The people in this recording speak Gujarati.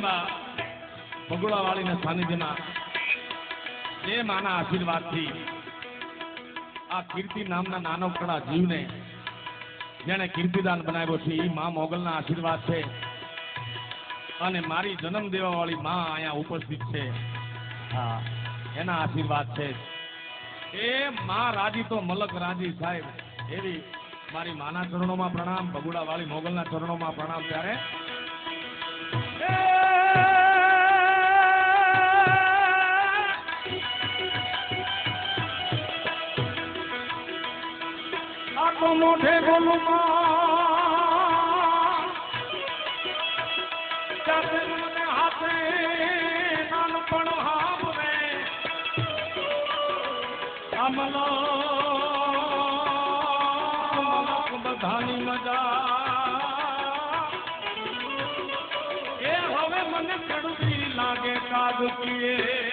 જગદંબા ભગોળાવાળીના સાનિધ્યમાં જે માના આશીર્વાદથી આ કીર્તિ નામના નાનકડા જીવને જેને કીર્તિદાન બનાવ્યો છે એ મા મોગલના આશીર્વાદ છે અને મારી જન્મ દેવાવાળી મા અહીંયા ઉપસ્થિત છે હા એના આશીર્વાદ છે એ મા રાજી તો મલક રાજી સાહેબ એવી મારી માના ચરણોમાં પ્રણામ ભગોળાવાળી મોગલના ચરણોમાં પ્રણામ ત્યારે મોઢે બોલું મને હાથે નાનપણ હામરે અમલો બધાની મજા એ હવે મને કડવી લાગે કાગકીએ